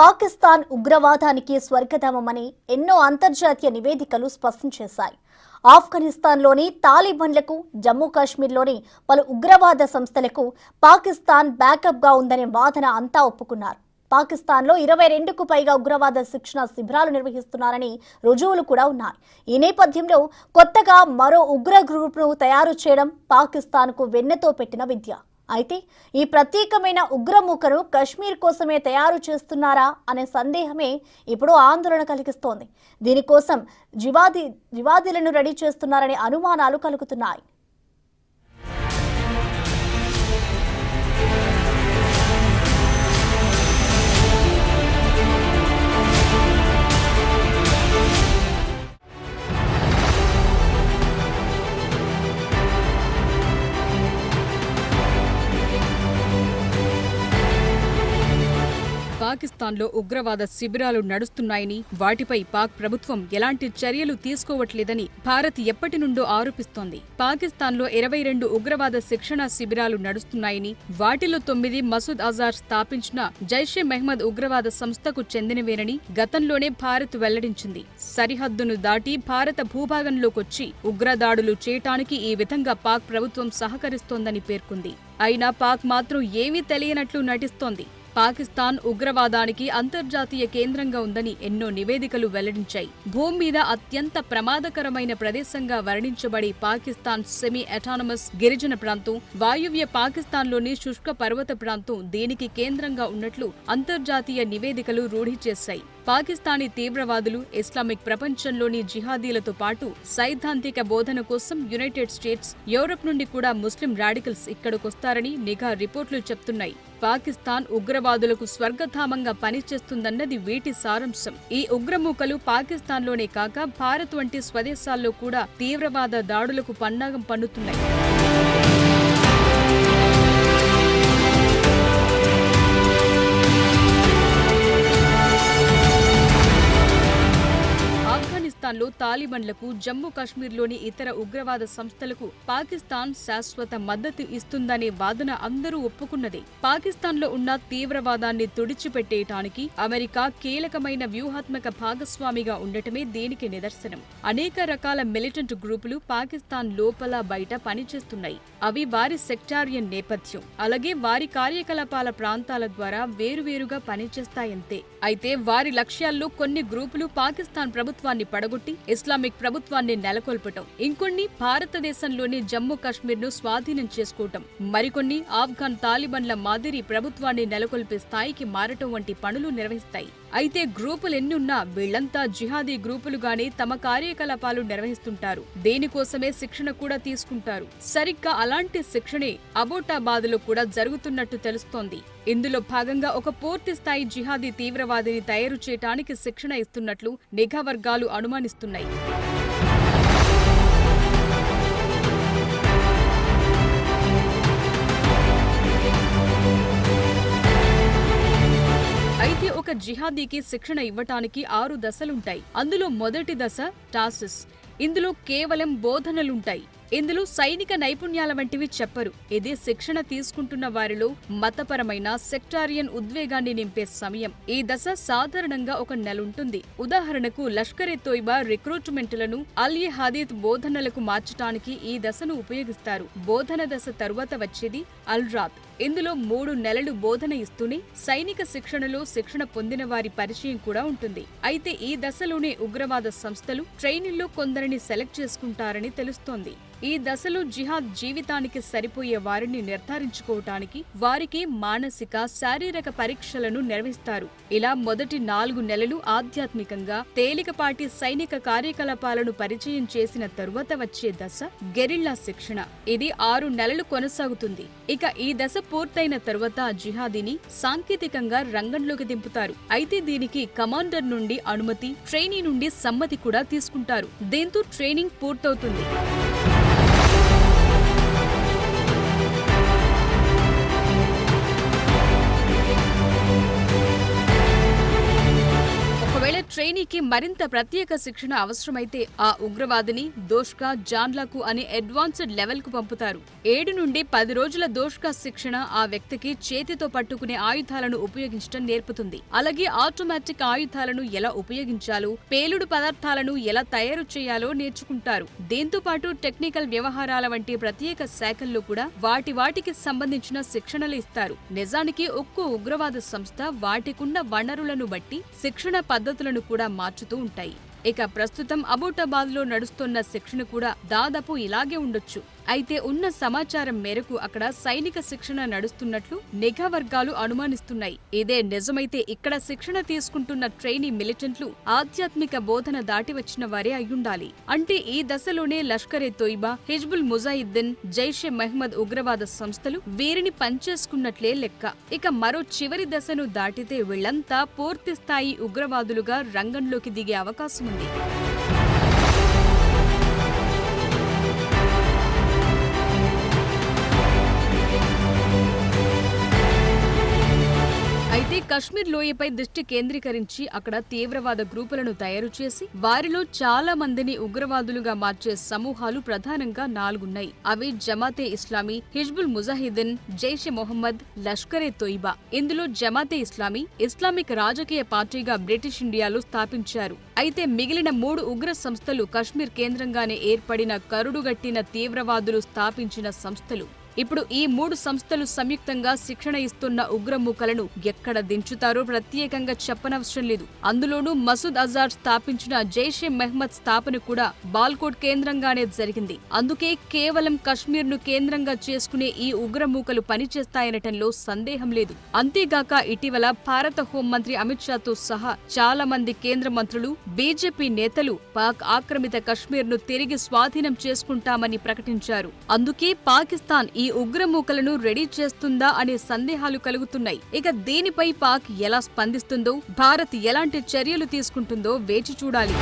పాకిస్తాన్ ఉగ్రవాదానికి స్వర్గధామమని ఎన్నో అంతర్జాతీయ నివేదికలు స్పష్టం చేశాయి. ఆఫ్ఘనిస్తాన్లోని తాలిబాన్లకు, జమ్మూ కాశ్మీర్లోని పలు ఉగ్రవాద సంస్థలకు పాకిస్తాన్ బ్యాకప్గా ఉందనే వాదన అంతా ఒప్పుకున్నారు. పాకిస్తాన్లో 22కు పైగా ఉగ్రవాద శిక్షణ శిబిరాలు నిర్వహిస్తున్నారని రుజువులు కూడా ఉన్నాయి. ఈ నేపథ్యంలో కొత్తగా మరో ఉగ్ర గ్రూప్ను తయారు చేయడం పాకిస్తాన్కు వెన్నెతో పెట్టిన విద్య. అయితే ఈ ప్రత్యేకమైన ఉగ్రమూకను కశ్మీర్ కోసమే తయారు చేస్తున్నారా అనే సందేహమే ఇప్పుడు ఆందోళన కలిగిస్తోంది. దీనికోసం జివాదీలను రెడీ చేస్తున్నారనే అనుమానాలు కలుగుతున్నాయి. పాకిస్తాన్లో ఉగ్రవాద శిబిరాలు నడుస్తున్నాయని, వాటిపై పాక్ ప్రభుత్వం ఎలాంటి చర్యలు తీసుకోవట్లేదని భారత్ ఎప్పటి నుండో ఆరోపిస్తోంది. పాకిస్తాన్లో 22 ఉగ్రవాద శిక్షణ శిబిరాలు నడుస్తున్నాయని, వాటిలో 9 మసూద్ అజార్ స్థాపించిన జైషే మెహ్మద్ ఉగ్రవాద సంస్థకు చెందినవేనని గతంలోనే భారత్ వెల్లడించింది. సరిహద్దును దాటి భారత భూభాగంలోకొచ్చి ఉగ్రదాడులు చేయటానికి ఈ విధంగా పాక్ ప్రభుత్వం సహకరిస్తోందని పేర్కొంది. అయినా పాక్ మాత్రం ఏమీ తెలియనట్లు నటిస్తోంది. పాకిస్తాన్ ఉగ్రవాదానికి అంతర్జాతీయ కేంద్రంగా ఉందని ఎన్నో నివేదికలు వెల్లడించాయి. భూమి మీద అత్యంత ప్రమాదకరమైన ప్రదేశంగా వర్ణించబడి పాకిస్తాన్ సెమీ అటానమస్ గిరిజన ప్రాంతం, వాయువ్య పాకిస్తాన్లోని శుష్క పర్వత ప్రాంతం దీనికి కేంద్రంగా ఉన్నట్లు అంతర్జాతీయ నివేదికలు రూఢి చేశాయి. పాకిస్తానీ తీవ్రవాదులు ఇస్లామిక్ ప్రపంచంలోని జిహాదీలతో పాటు సైద్ధాంతిక బోధన కోసం యునైటెడ్ స్టేట్స్, యూరప్ నుండి కూడా ముస్లిం రాడికల్స్ ఇక్కడికొస్తారని నిఘా రిపోర్టులు చెప్తున్నాయి. పాకిస్తాన్ ఉగ్రవాదులకు స్వర్గధామంగా పనిచేస్తుందన్నది వీటి సారాంశం. ఈ ఉగ్రమూకలు పాకిస్తాన్లోనే కాక భారత్ వంటి స్వదేశాల్లో కూడా తీవ్రవాద దాడులకు పన్నాగం పన్నుతున్నాయి. ఆఫ్ఘనిస్తాన్లో తాలిబాన్లకు, జమ్మూ కాశ్మీర్లోని ఇతర ఉగ్రవాద సంస్థలకు పాకిస్తాన్ శాశ్వత మద్దతు ఇస్తుందనే వాదన అందరూ ఒప్పుకున్నదే. పాకిస్తాన్లో ఉన్న తీవ్రవాదాన్ని తుడిచిపెట్టేయటానికి అమెరికా కీలకమైన వ్యూహాత్మక భాగస్వామిగా ఉండటమే దీనికి నిదర్శనం. అనేక రకాల మిలిటెంట్ గ్రూపులు పాకిస్తాన్ లోపల బయట పనిచేస్తున్నాయి. అవి వారి సెక్టారియన్ నేపథ్యం, అలాగే వారి కార్యకలాపాల ప్రాంతాల ద్వారా వేరువేరుగా పనిచేస్తాయంతే. అయితే వారి లక్ష్యాల్లో కొన్ని గ్రూపులు పాకిస్తాన్ ప్రభుత్వాన్ని పడగొట్టి ఇస్లామిక్ ప్రభుత్వాన్ని నెలకొల్పటం, ఇంకొన్ని భారతదేశంలోని జమ్మూ కాశ్మీర్ను స్వాధీనం చేసుకోవటం, మరికొన్ని ఆఫ్ఘన్ తాలిబాన్ల మాదిరి ప్రభుత్వాన్ని నెలకొల్పే స్థాయికి మారటం వంటి పనులు నిర్వహిస్తాయి. అయితే గ్రూపులెన్నున్నా వీళ్లంతా జిహాదీ గ్రూపులుగానే తమ కార్యకలాపాలు నిర్వహిస్తుంటారు. దేనికోసమే శిక్షణ కూడా తీసుకుంటారు. సరిగ్గా అలాంటి శిక్షణే అబోటాబాద్లో కూడా జరుగుతున్నట్టు తెలుస్తోంది. ఇందులో భాగంగా ఒక పూర్తి స్థాయి జిహాదీ తీవ్రవాదిని తయారు చేయటానికి శిక్షణ ఇస్తున్నట్లు నిఘా వర్గాలు అనుమానిస్తున్నాయి. అయితే ఒక జిహాదీకి శిక్షణ ఇవ్వటానికి 6 దశలుంటాయి. అందులో మొదటి దశ టాసిస్. ఇందులో కేవలం బోధనలుంటాయి. ఇందులో సైనిక నైపుణ్యాల వంటివి చెప్పరు. ఇది శిక్షణ తీసుకుంటున్న వారిలో మతపరమైన సెక్టారియన్ ఉద్వేగాన్ని నింపే సమయం. ఈ దశ సాధారణంగా 1 నెలుంటుంది. ఉదాహరణకు లష్కర్-ఎ-తోయిబా రిక్రూట్మెంట్లను అల్-ఎ-హదీద్ బోధనలకు మార్చటానికి ఈ దశను ఉపయోగిస్తారు. బోధన దశ తరువాత వచ్చేది అల్-రాత్. ఇందులో 3 నెలలు బోధన ఇస్తూనే సైనిక శిక్షణలో శిక్షణ పొందిన వారి పరిచయం కూడా ఉంటుంది. అయితే ఈ దశలోనే ఉగ్రవాద సంస్థలు ట్రైనింగ్లో కొందరిని సెలెక్ట్ చేసుకుంటారని తెలుస్తోంది. ఈ దశలో జిహాద్ జీవితానికి సరిపోయే వారిని నిర్ధారించుకోవటానికి వారికి మానసిక, శారీరక పరీక్షలను నిర్వహిస్తారు. ఇలా మొదటి 4 నెలలు ఆధ్యాత్మికంగా తేలికపాటి సైనిక కార్యకలాపాలను పరిచయం చేసిన తరువాత వచ్చే దశ గెరిల్లా శిక్షణ. ఇది 6 నెలలు కొనసాగుతుంది. ఇక ఈ దశ పూర్తయిన తరువాత జిహాదీని సాంకేతికంగా రంగంలోకి దింపుతారు. అయితే దీనికి కమాండర్ నుండి అనుమతి, ట్రైనీ నుండి సమ్మతి కూడా తీసుకుంటారు. దీంతో ట్రైనింగ్ పూర్తవుతుంది. ట్రైనీకి మరింత ప్రత్యేక శిక్షణ అవసరమైతే ఆ ఉగ్రవాదిని దోష్కా జాన్లాకు అనే అడ్వాన్స్డ్ లెవెల్ కు పంపుతారు. 7 నుండి 10 రోజుల దోష్కా శిక్షణ ఆ వ్యక్తికి చేతితో పట్టుకునే ఆయుధాలను ఉపయోగించడం నేర్పుతుంది. అలాగే ఆటోమేటిక్ ఆయుధాలను ఎలా ఉపయోగించాలో, పేలుడు పదార్థాలను ఎలా తయారు చేయాలో నేర్చుకుంటారు. దీంతో పాటు టెక్నికల్ వ్యవహారాల వంటి ప్రత్యేక శాఖల్లో కూడా వాటికి సంబంధించిన శిక్షణలు ఇస్తారు. నిజానికి ఒక్కో ఉగ్రవాద సంస్థ వాటికున్న వనరులను బట్టి శిక్షణ పద్ధతులను కూడా మార్చుతూ ఉంటాయి. ఇక ప్రస్తుతం అబోటాబాద్ లో నడుస్తున్న శిక్షణ కూడా దాదాపు ఇలాగే ఉండొచ్చు. అయితే ఉన్న సమాచారం మేరకు అక్కడ సైనిక శిక్షణ నడుస్తున్నట్లు నిఘా వర్గాలు అనుమానిస్తున్నాయి. ఇదే నిజమైతే ఇక్కడ శిక్షణ తీసుకుంటున్న ట్రైనీ మిలిటెంట్లు ఆధ్యాత్మిక బోధన దాటి వచ్చిన వారే అయ్యుండాలి. అంటే ఈ దశలోనే లష్కరే తోయిబా, హిజ్బుల్ ముజాహిద్దీన్, జైషే మహ్మద్ ఉగ్రవాద సంస్థలు వీరిని పనిచేసుకున్నట్లే లెక్క. ఇక మరో చివరి దశను దాటితే వీళ్లంతా పూర్తి స్థాయి ఉగ్రవాదులుగా రంగంలోకి దిగే అవకాశం ఉంది. అయితే కశ్మీర్ లోయపై దృష్టి కేంద్రీకరించి అక్కడ తీవ్రవాద గ్రూపులను తయారు చేసి వారిలో చాలా మందిని ఉగ్రవాదులుగా మార్చే సమూహాలు ప్రధానంగా 4 ఉన్నాయి. అవి జమాతే ఇస్లామీ, హిజ్బుల్ ముజాహిద్దీన్, జైషే మొహమ్మద్, లష్కరే తోయిబా. ఇందులో జమాతే ఇస్లామీ ఇస్లామిక్ రాజకీయ పార్టీగా బ్రిటిష్ ఇండియాలో స్థాపించారు. అయితే మిగిలిన 3 ఉగ్ర సంస్థలు కశ్మీర్ కేంద్రంగానే ఏర్పడిన కరుడుగట్టిన తీవ్రవాదులు స్థాపించిన సంస్థలు. ఇప్పుడు ఈ 3 సంస్థలు సంయుక్తంగా శిక్షణ ఇస్తున్న ఉగ్రమూకలను ఎక్కడ దించుతారో ప్రత్యేకంగా చెప్పనవసరం లేదు. అందులోనూ మసూద్ అజార్ స్థాపించిన జైషే మహ్మద్ స్థాపన కూడా బాల్కోట్ కేంద్రంగానే జరిగింది. అందుకే కేవలం కశ్మీర్ను కేంద్రంగా చేసుకునే ఈ ఉగ్రమూకలు పనిచేస్తాయనటంలో సందేహం లేదు. అంతేగాక ఇటీవల భారత హోంమంత్రి అమిత్ షాతో సహా చాలా మంది కేంద్ర మంత్రులు, బీజేపీ నేతలు పాక్ ఆక్రమిత కశ్మీర్ను తిరిగి స్వాధీనం చేసుకుంటామని ప్రకటించారు. అందుకే పాకిస్తాన్ ఈ ఉగ్రమూకలను రెడీ చేస్తుందా అనే సందేహాలు కలుగుతున్నాయి. ఇక దీనిపై పాక్ ఎలా స్పందిస్తుందో, భారత్ ఎలాంటి చర్యలు తీసుకుంటుందో వేచి చూడాలి.